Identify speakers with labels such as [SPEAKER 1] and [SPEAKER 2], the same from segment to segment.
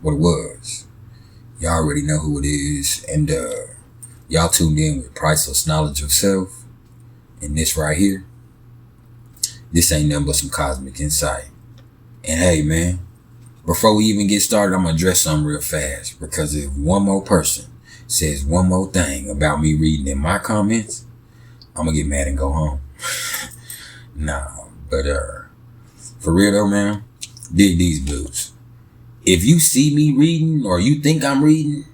[SPEAKER 1] what it was. Y'all already know who it is. And y'all tuned in with Priceless Knowledge of Self. And this right here, this ain't nothing but some cosmic insight. And hey, man, before we even get started, I'm going to address something real fast. Because if one more person says one more thing about me reading in my comments, I'm going to get mad and go home. Nah, but for real though, man, dig these blues. If you see me reading or you think I'm reading,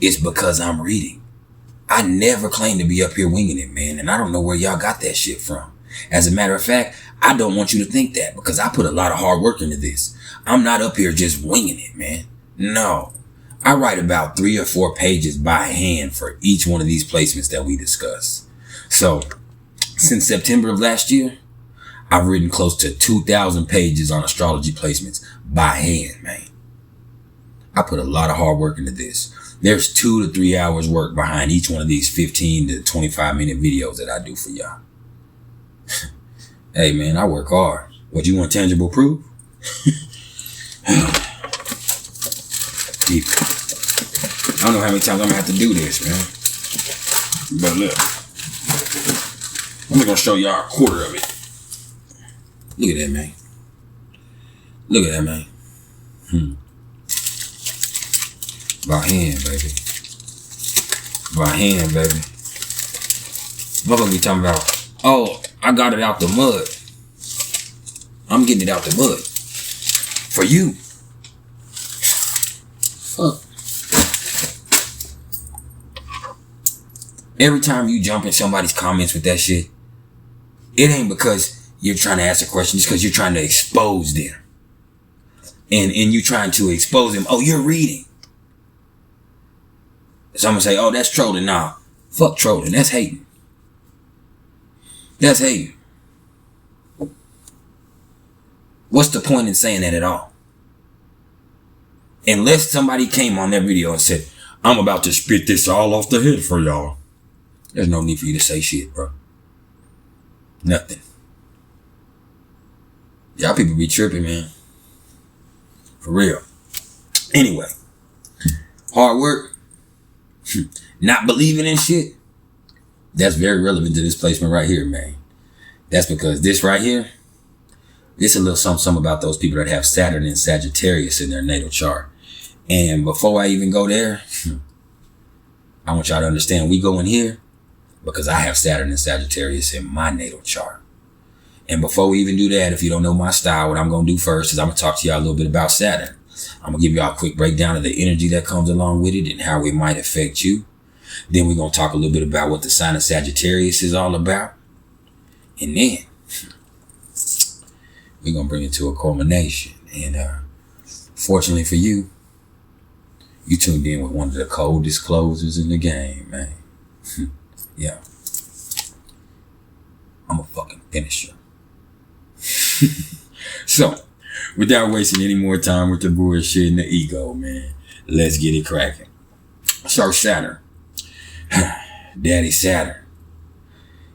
[SPEAKER 1] it's because I'm reading. I never claim to be up here winging it, man. And I don't know where y'all got that shit from. As a matter of fact, I don't want you to think that because I put a lot of hard work into this. I'm not up here just winging it, man. No. I write about 3 or 4 pages by hand for each one of these placements that we discuss. So, since September of last year, I've written close to 2,000 pages on astrology placements by hand, man. I put a lot of hard work into this. There's 2 to 3 hours work behind each one of these 15 to 25 minute videos that I do for y'all. Hey, man, I work hard. What, you want tangible proof? Deep. I don't know how many times I'm going to have to do this, man. But look. I'm just going to show y'all a quarter of it. Look at that, man. Look at that, man. By hand, baby. By hand, baby. Motherfucker be talking about, oh, I got it out the mud. I'm getting it out the mud. For you. Fuck. Every time you jump in somebody's comments with that shit, it ain't because you're trying to ask a question, it's because you're trying to expose them. And you trying to expose them. Oh, you're reading. Someone say, oh, that's trolling. Nah, fuck trolling. That's hating. That's hating. What's the point in saying that at all? Unless somebody came on that video and said, I'm about to spit this all off the head for y'all. There's no need for you to say shit, bro. Nothing. Y'all people be tripping, man. For real. Anyway. Hard work. Not believing in shit. That's very relevant to this placement right here, man. That's because this right here, this a little something about those people that have Saturn and Sagittarius in their natal chart. And before I even go there, I want y'all to understand we go in here because I have Saturn and Sagittarius in my natal chart. And before we even do that, if you don't know my style, what I'm going to do first is I'm going to talk to y'all a little bit about Saturn. I'm going to give y'all a quick breakdown of the energy that comes along with it and how it might affect you. Then we're going to talk a little bit about what the sign of Sagittarius is all about. And then we're going to bring it to a culmination. And fortunately for you, you tuned in with one of the coldest closers in the game, man. Yeah. I'm a fucking finisher. So, without wasting any more time with the bullshit and the ego, man, let's get it cracking. So, Saturn. Daddy Saturn.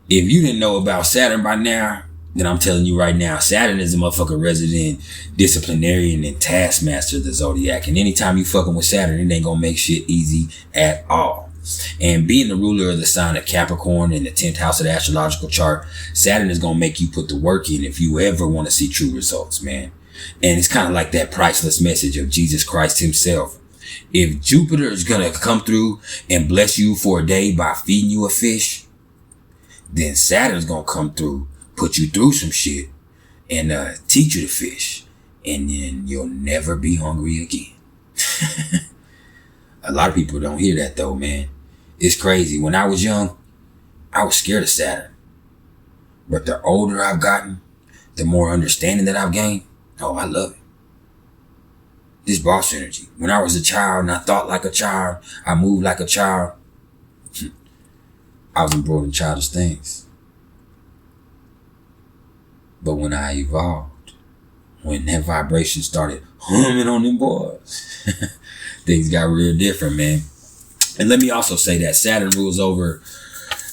[SPEAKER 1] If you didn't know about Saturn by now, then I'm telling you right now, Saturn is a motherfucking resident disciplinarian and taskmaster of the zodiac. And anytime you fucking with Saturn, it ain't gonna make shit easy at all. And being the ruler of the sign of Capricorn in the 10th house of the astrological chart, Saturn is going to make you put the work in if you ever want to see true results, man. And it's kind of like that priceless message of Jesus Christ himself. If Jupiter is going to come through and bless you for a day by feeding you a fish, then Saturn's going to come through, put you through some shit and teach you to fish. And then you'll never be hungry again. A lot of people don't hear that though, man. It's crazy. When I was young, I was scared of Saturn. But the older I've gotten, the more understanding that I've gained. Oh, I love it. This boss energy. When I was a child and I thought like a child, I moved like a child. I was embroiled in childish things. But when I evolved, when that vibration started humming on them boys, things got real different, man. And let me also say that Saturn rules over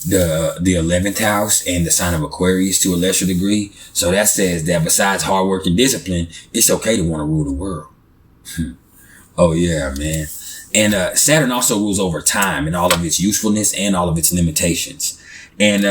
[SPEAKER 1] the 11th house and the sign of Aquarius to a lesser degree. So that says that besides hard work and discipline, it's okay to want to rule the world. Oh yeah, man. And Saturn also rules over time and all of its usefulness and all of its limitations. And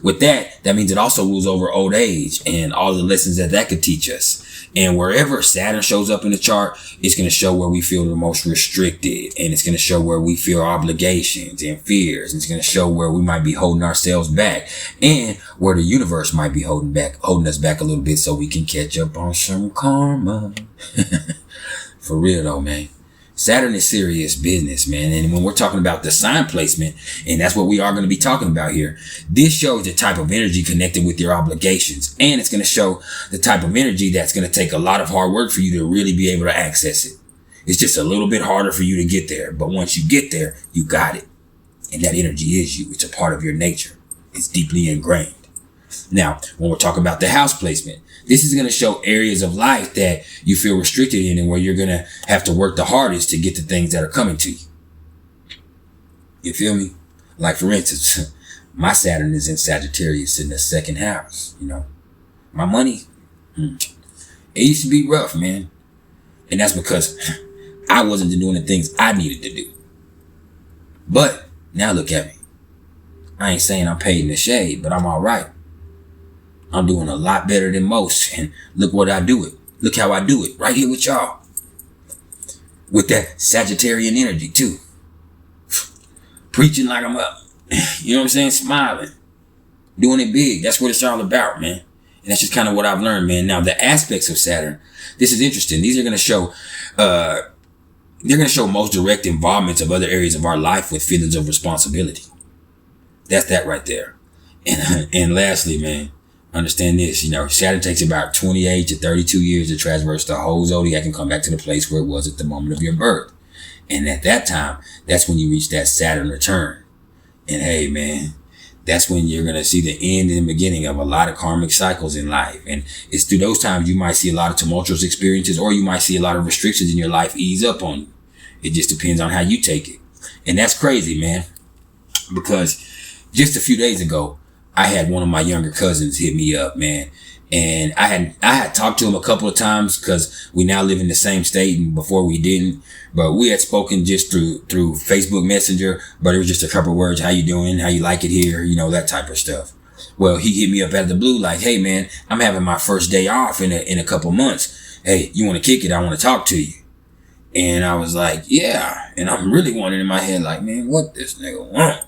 [SPEAKER 1] with that, that means it also rules over old age and all the lessons that that could teach us. And wherever Saturn shows up in the chart, it's going to show where we feel the most restricted. And it's going to show where we feel obligations and fears. And it's going to show where we might be holding ourselves back and where the universe might be holding us back a little bit so we can catch up on some karma. For real though, man. Saturn is serious business, man. And when we're talking about the sign placement, and that's what we are going to be talking about here, this shows the type of energy connected with your obligations. And it's going to show the type of energy that's going to take a lot of hard work for you to really be able to access it. It's just a little bit harder for you to get there. But once you get there, you got it. And that energy is you. It's a part of your nature. It's deeply ingrained. Now, when we're talking about the house placement, this is going to show areas of life that you feel restricted in and where you're going to have to work the hardest to get the things that are coming to you. You feel me? Like, for instance, my Saturn is in Sagittarius in the second house, you know. My money, it used to be rough, man. And that's because I wasn't doing the things I needed to do. But now look at me. I ain't saying I'm paid in the shade, but I'm all right. I'm doing a lot better than most. And look what I do it. Look how I do it right here with y'all. With that Sagittarian energy too. Preaching like I'm up. You know what I'm saying? Smiling. Doing it big. That's what it's all about, man. And that's just kind of what I've learned, man. Now the aspects of Saturn. This is interesting. These are going to show, they're going to show most direct involvements of other areas of our life with feelings of responsibility. That's that right there. And lastly, man, understand this, you know, Saturn takes about 28 to 32 years to traverse the whole zodiac and come back to the place where it was at the moment of your birth. And at that time, that's when you reach that Saturn return. And hey, man, that's when you're going to see the end and beginning of a lot of karmic cycles in life. And it's through those times you might see a lot of tumultuous experiences, or you might see a lot of restrictions in your life ease up on you. It just depends on how you take it. And that's crazy, man, because just a few days ago, I had one of my younger cousins hit me up, man. And I had talked to him a couple of times because we now live in the same state, and before we didn't. But we had spoken just through Facebook Messenger, but it was just a couple of words. How you doing? How you like it here? You know, that type of stuff. Well, he hit me up out of the blue like, hey, man, I'm having my first day off in a couple months. Hey, you want to kick it? I want to talk to you. And I was like, yeah. And I'm really wondering in my head, like, man, what this nigga want?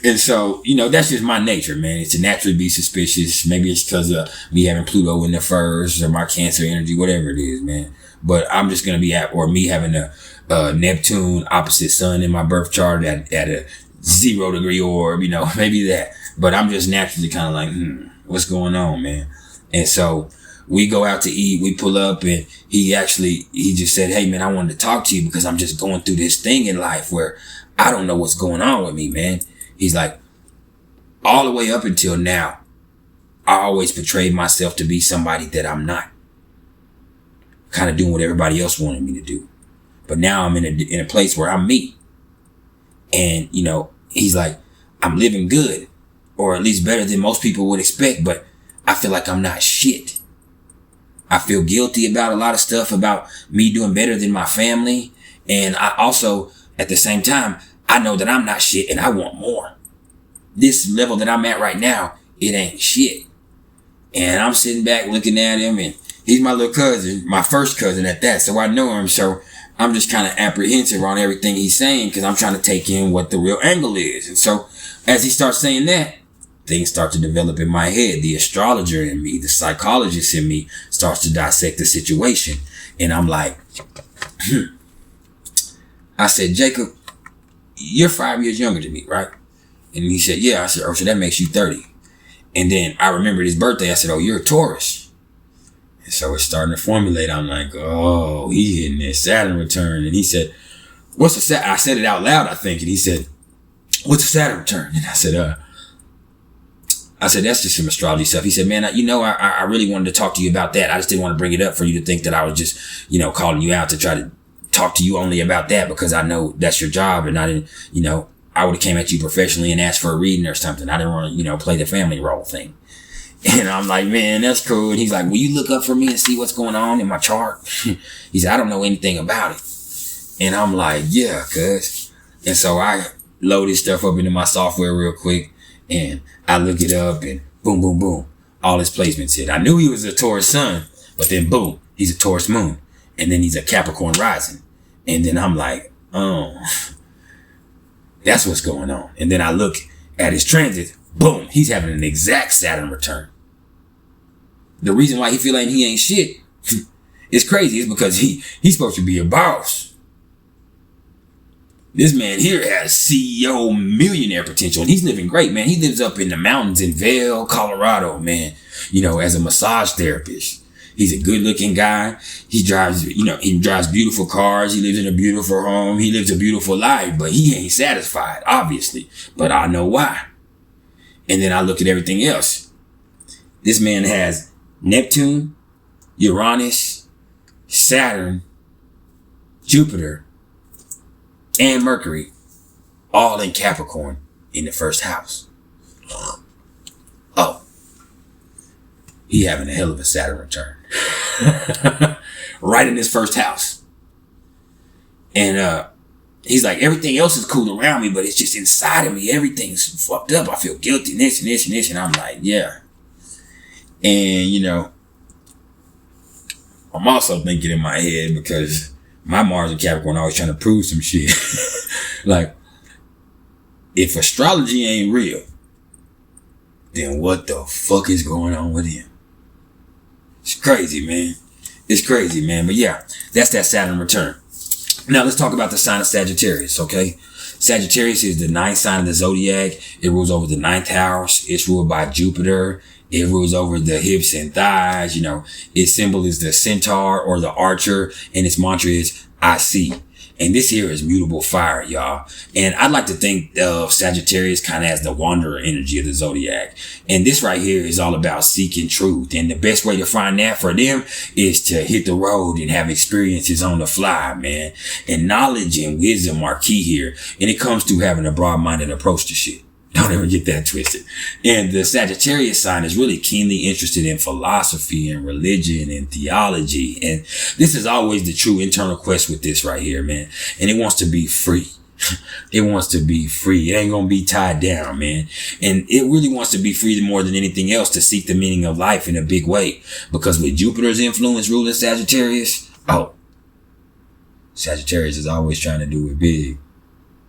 [SPEAKER 1] And so, you know, that's just my nature, man. It's to naturally be suspicious. Maybe it's because of me having Pluto in the first or my Cancer energy, whatever it is, man. But I'm just going to be or me having a Neptune opposite sun in my birth chart at a 0 degree orb, you know, maybe that. But I'm just naturally kind of like, what's going on, man? And so we go out to eat, we pull up, and he just said, hey, man, I wanted to talk to you because I'm just going through this thing in life where I don't know what's going on with me, man. He's like, all the way up until now, I always portrayed myself to be somebody that I'm not. Kind of doing what everybody else wanted me to do. But now I'm in a place where I'm me. And, you know, he's like, I'm living good, or at least better than most people would expect, but I feel like I'm not shit. I feel guilty about a lot of stuff, about me doing better than my family. And I also, at the same time, I know that I'm not shit and I want more. This level that I'm at right now, it ain't shit. And I'm sitting back looking at him, and he's my little cousin, my first cousin at that. So I know him. So I'm just kind of apprehensive on everything he's saying because I'm trying to take in what the real angle is. And so as he starts saying that, things start to develop in my head. The astrologer in me, the psychologist in me starts to dissect the situation. And I'm like, I said, Jacob, you're 5 years younger than me, right? And he said, yeah. I said, oh, so that makes you 30. And then I remembered his birthday. I said, oh, you're a Taurus. And so it's starting to formulate. I'm like, oh, he hitting that Saturn return. And he said, what's the Saturn? I said it out loud, I think. And he said, what's the Saturn return? And I said, that's just some astrology stuff. He said, man, I really wanted to talk to you about that. I just didn't want to bring it up for you to think that I was just, calling you out to try to talk to you only about that because I know that's your job, and I didn't, I would have came at you professionally and asked for a reading or something. I didn't want to, play the family role thing. And I'm like, man, that's cool. And he's like, will you look up for me and see what's going on in my chart? He said, I don't know anything about it. And I'm like, yeah, cuz. And so I load this stuff up into my software real quick. And I look it up and boom, boom, boom. All his placements hit. I knew he was a Taurus sun, but then boom, he's a Taurus moon. And then he's a Capricorn rising. And then I'm like, oh, that's what's going on. And then I look at his transit. Boom, he's having an exact Saturn return. The reason why he feel like he ain't shit is crazy. It's because he's supposed to be a boss. This man here has CEO millionaire potential, and he's living great, man. He lives up in the mountains in Vail, Colorado, man, as a massage therapist. He's a good looking guy. He drives beautiful cars. He lives in a beautiful home. He lives a beautiful life, but he ain't satisfied, obviously. But I know why. And then I look at everything else. This man has Neptune, Uranus, Saturn, Jupiter, and Mercury, all in Capricorn in the first house. Oh, he having a hell of a Saturn return. Right in his first house. And he's like, everything else is cool around me, but it's just inside of me. Everything's fucked up. I feel guilty, this and this and this. And I'm like, yeah. And, I'm also thinking in my head, because my Mars and Capricorn always trying to prove some shit. Like, if astrology ain't real, then what the fuck is going on with him? It's crazy, man. It's crazy, man. But yeah, that's that Saturn return. Now let's talk about the sign of Sagittarius, okay? Sagittarius is the ninth sign of the zodiac. It rules over the ninth house. It's ruled by Jupiter. It rules over the hips and thighs. Its symbol is the centaur or the archer, and its mantra is I see. And this here is mutable fire, y'all. And I'd like to think of Sagittarius kind of as the wanderer energy of the zodiac. And this right here is all about seeking truth. And the best way to find that for them is to hit the road and have experiences on the fly, man. And knowledge and wisdom are key here. And it comes to having a broad-minded approach to shit. Don't ever get that twisted. And the Sagittarius sign is really keenly interested in philosophy and religion and theology. And this is always the true internal quest with this right here, man. And it wants to be free. It wants to be free. It ain't going to be tied down, man. And it really wants to be free more than anything else to seek the meaning of life in a big way. Because with Jupiter's influence ruling Sagittarius, Sagittarius is always trying to do it big.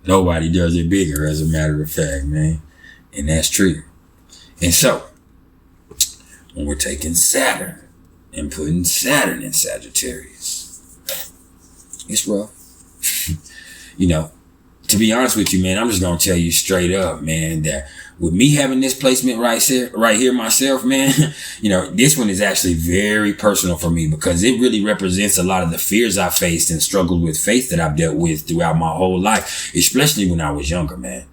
[SPEAKER 1] Nobody does it bigger, as a matter of fact, man. And that's true. And so, when we're taking Saturn and putting Saturn in Sagittarius, it's rough. To be honest with you, man, I'm just going to tell you straight up, man, that with me having this placement right here myself, man, this one is actually very personal for me, because it really represents a lot of the fears I faced and struggled with faith that I've dealt with throughout my whole life, especially when I was younger, man.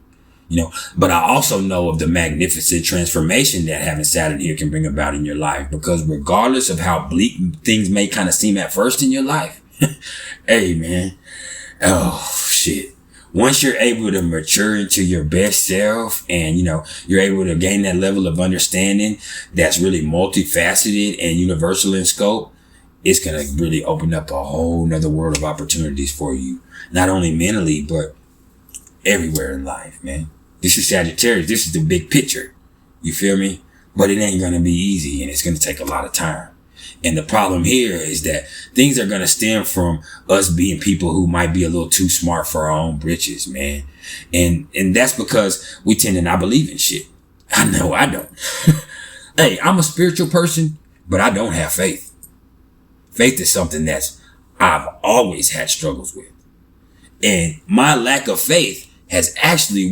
[SPEAKER 1] But I also know of the magnificent transformation that having Saturn here can bring about in your life, because regardless of how bleak things may kind of seem at first in your life, hey, man, shit. Once you're able to mature into your best self and, you're able to gain that level of understanding that's really multifaceted and universal in scope, it's going to really open up a whole nother world of opportunities for you. Not only mentally, but everywhere in life, man. This is Sagittarius. This is the big picture. You feel me? But it ain't going to be easy, and it's going to take a lot of time. And the problem here is that things are going to stem from us being people who might be a little too smart for our own britches, man. And that's because we tend to not believe in shit. I know I don't. Hey, I'm a spiritual person, but I don't have faith. Faith is something I've always had struggles with. And my lack of faith has actually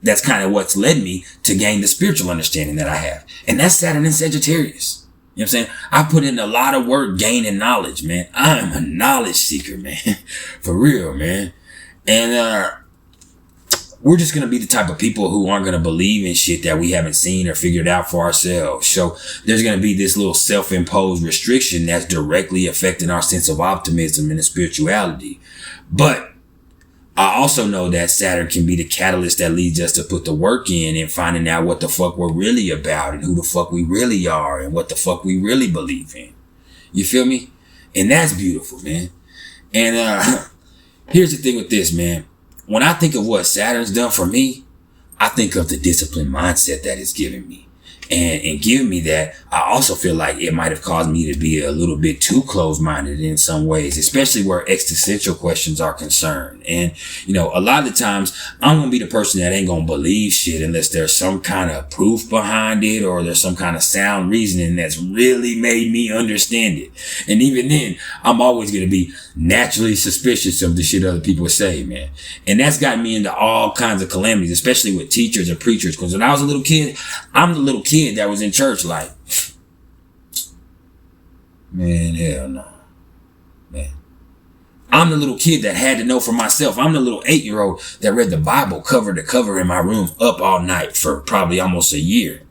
[SPEAKER 1] that's kind of what's led me to gain the spiritual understanding that I have. And that's Saturn in Sagittarius. You know what I'm saying? I put in a lot of work gaining knowledge, man. I'm a knowledge seeker, man. For real, man. And we're just going to be the type of people who aren't going to believe in shit that we haven't seen or figured out for ourselves. So there's going to be this little self-imposed restriction that's directly affecting our sense of optimism and spirituality. But I also know that Saturn can be the catalyst that leads us to put the work in and finding out what the fuck we're really about and who the fuck we really are and what the fuck we really believe in. You feel me? And that's beautiful, man. And here's the thing with this, man. When I think of what Saturn's done for me, I think of the disciplined mindset that it's given me. And giving me that, I also feel like it might have caused me to be a little bit too closed-minded in some ways, especially where existential questions are concerned. And, you know, a lot of the times I'm going to be the person that ain't going to believe shit unless there's some kind of proof behind it or there's some kind of sound reasoning that's really made me understand it. And even then, I'm always going to be naturally suspicious of the shit other people say, man. And that's gotten me into all kinds of calamities, especially with teachers and preachers. Because when I was a little kid, I'm the little kid that was in church like, man, hell no. Man. I'm the little kid that had to know for myself. I'm the little 8-year-old that read the Bible cover to cover in my room up all night for probably almost a year.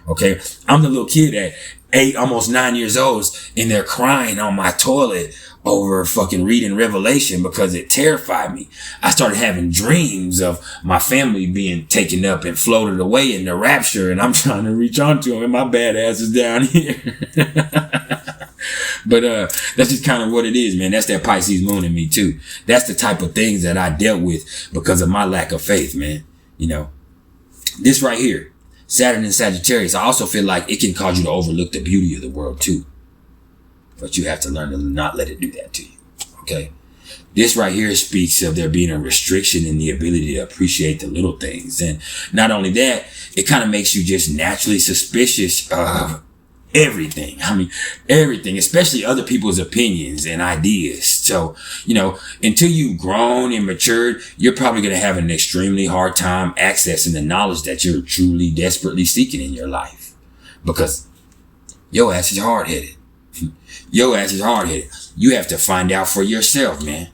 [SPEAKER 1] Okay. I'm the little kid at 8, almost 9 years old in there crying on my toilet over fucking reading Revelation because it terrified me. I started having dreams of my family being taken up and floated away in the rapture, and I'm trying to reach onto them and my bad ass is down here. But that's just kind of what it is, man. That's that Pisces moon in me too. That's the type of things that I dealt with because of my lack of faith, man. You know, this right here, Saturn and Sagittarius, I also feel like it can cause you to overlook the beauty of the world too. But you have to learn to not let it do that to you. Okay. This right here speaks of there being a restriction in the ability to appreciate the little things. And not only that, it kind of makes you just naturally suspicious of everything. I mean, everything, especially other people's opinions and ideas. So, you know, until you've grown and matured, you're probably going to have an extremely hard time accessing the knowledge that you're truly desperately seeking in your life. Because your ass is hard-headed. Your ass is hard-headed. You have to find out for yourself, man.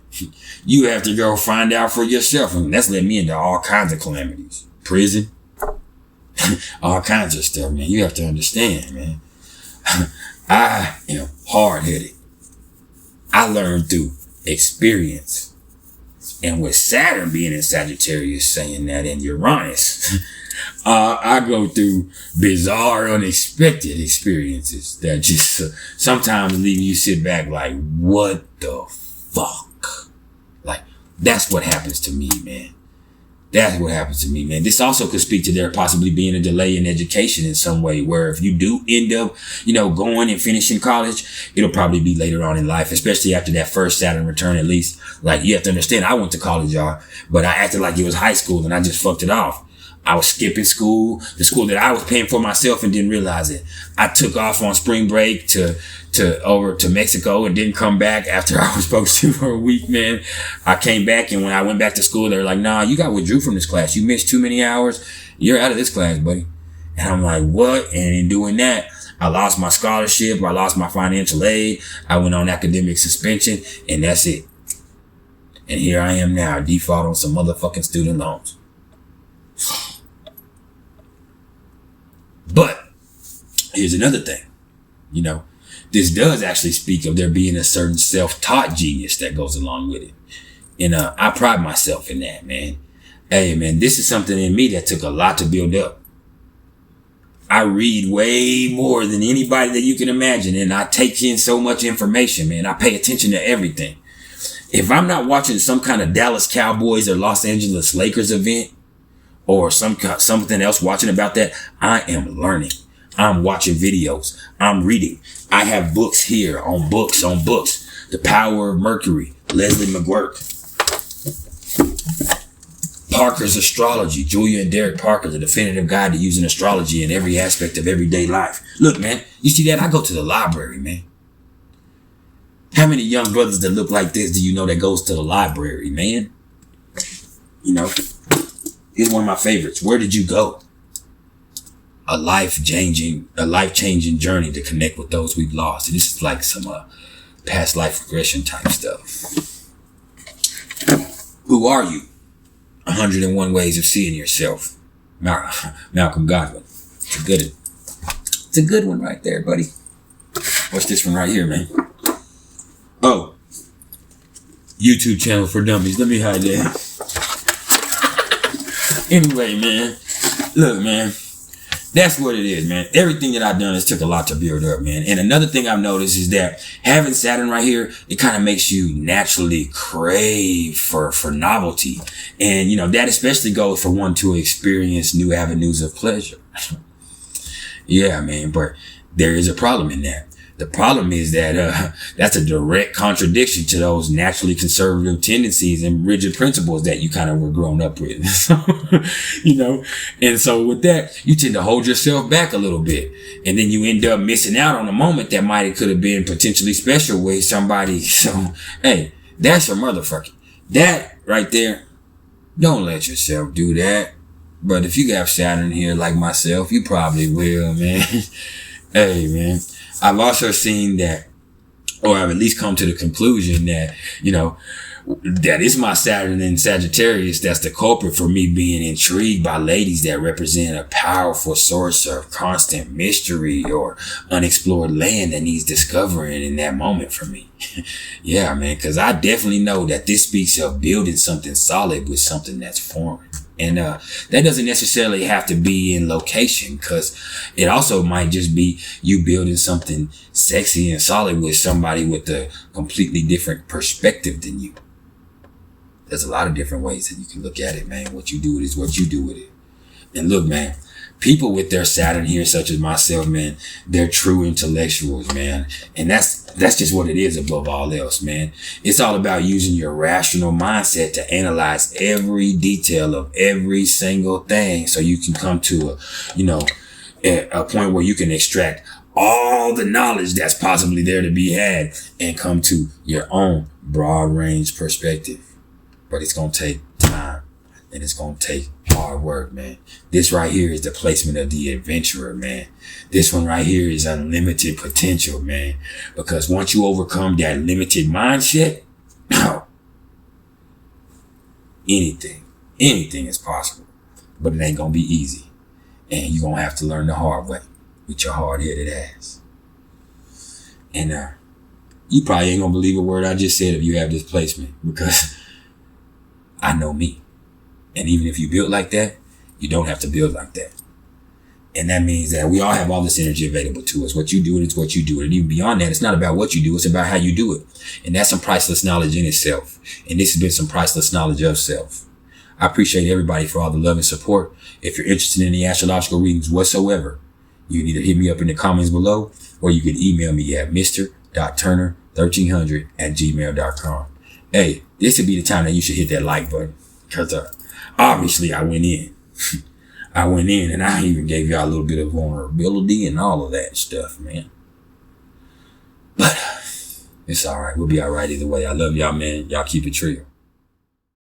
[SPEAKER 1] You have to go find out for yourself. And that's led me into all kinds of calamities. Prison. All kinds of stuff, man. You have to understand, man. I am hard-headed. I learned through experience. And with Saturn being in Sagittarius saying that in Uranus, I go through bizarre, unexpected experiences that just sometimes leave you sit back like, what the fuck? Like, that's what happens to me, man. That's what happens to me, man. This also could speak to there possibly being a delay in education in some way, where if you do end up, you know, going and finishing college, it'll probably be later on in life, especially after that first Saturn return, at least. Like, you have to understand, I went to college, y'all, but I acted like it was high school and I just fucked it off. I was skipping school, the school that I was paying for myself, and didn't realize it. I took off on spring break to over to Mexico and didn't come back after I was supposed to for a week, man. I came back, and when I went back to school, they were like, nah, you got withdrew from this class. You missed too many hours. You're out of this class, buddy. And I'm like, what? And in doing that, I lost my scholarship. I lost my financial aid. I went on academic suspension, and that's it. And here I am now, default on some motherfucking student loans. But here's another thing, you know, this does actually speak of there being a certain self-taught genius that goes along with it. And I pride myself in that, man. Hey, man, this is something in me that took a lot to build up. I read way more than anybody that you can imagine, and I take in so much information, man. I pay attention to everything. If I'm not watching some kind of Dallas Cowboys or Los Angeles Lakers event, or something else watching about that, I am learning. I'm watching videos. I'm reading. I have books here on books on books. The Power of Mercury, Leslie McGurk. Parker's Astrology, Julia and Derek Parker, the definitive guide to using astrology in every aspect of everyday life. Look, man, you see that? I go to the library, man. How many young brothers that look like this do you know that goes to the library, man? You know? Here's one of my favorites. Where did you go? A life-changing journey to connect with those we've lost. And this is like some past life regression type stuff. Who are you? 101 Ways of Seeing Yourself. Malcolm Godwin. It's a good one. It's a good one right there, buddy. What's this one right here, man? Oh. YouTube channel for dummies. Let me hide that. Anyway, man, look, man, that's what it is, man. Everything that I've done has took a lot to build up, man. And another thing I've noticed is that having Saturn right here, it kind of makes you naturally crave for novelty. And, you know, that especially goes for one to experience new avenues of pleasure. Yeah, man, but there is a problem in that. The problem is that that's a direct contradiction to those naturally conservative tendencies and rigid principles that you kind of were grown up with. You know, and so with that, you tend to hold yourself back a little bit, and then you end up missing out on a moment that might have could have been potentially special with somebody. So, hey, that's your motherfucker. That right there, don't let yourself do that. But if you have Saturn here like myself, you probably will, man. Hey, man. I've also seen that, or I've at least come to the conclusion that, you know, that it's my Saturn in Sagittarius that's the culprit for me being intrigued by ladies that represent a powerful source of constant mystery or unexplored land that needs discovering in that moment for me. Yeah, man, because I definitely know that this speaks of building something solid with something that's foreign. And that doesn't necessarily have to be in location, because it also might just be you building something sexy and solid with somebody with a completely different perspective than you. There's a lot of different ways that you can look at it, man. What you do with it is what you do with it. And look, man, people with their Saturn here, such as myself, man, they're true intellectuals, man. And that's just what it is above all else, man. It's all about using your rational mindset to analyze every detail of every single thing so you can come to a point where you can extract all the knowledge that's possibly there to be had and come to your own broad range perspective. But it's going to take time, and it's going to take hard work, man. This right here is the placement of the adventurer, man. This one right here is unlimited potential, man. Because once you overcome that limited mindset, anything is possible. But it ain't going to be easy. And you're going to have to learn the hard way with your hard-headed ass. And you probably ain't going to believe a word I just said if you have this placement, because I know me. And even if you build like that, you don't have to build like that. And that means that we all have all this energy available to us. What you do, it's what you do. And even beyond that, it's not about what you do. It's about how you do it. And that's some priceless knowledge in itself. And this has been some priceless knowledge of self. I appreciate everybody for all the love and support. If you're interested in the astrological readings whatsoever, you can either hit me up in the comments below, or you can email me at mr.turner1300@gmail.com. Hey, this would be the time that you should hit that like button, because obviously I went in. I went in and I even gave y'all a little bit of vulnerability and all of that stuff, man. But it's all right. We'll be all right either way. I love y'all, man. Y'all keep it real.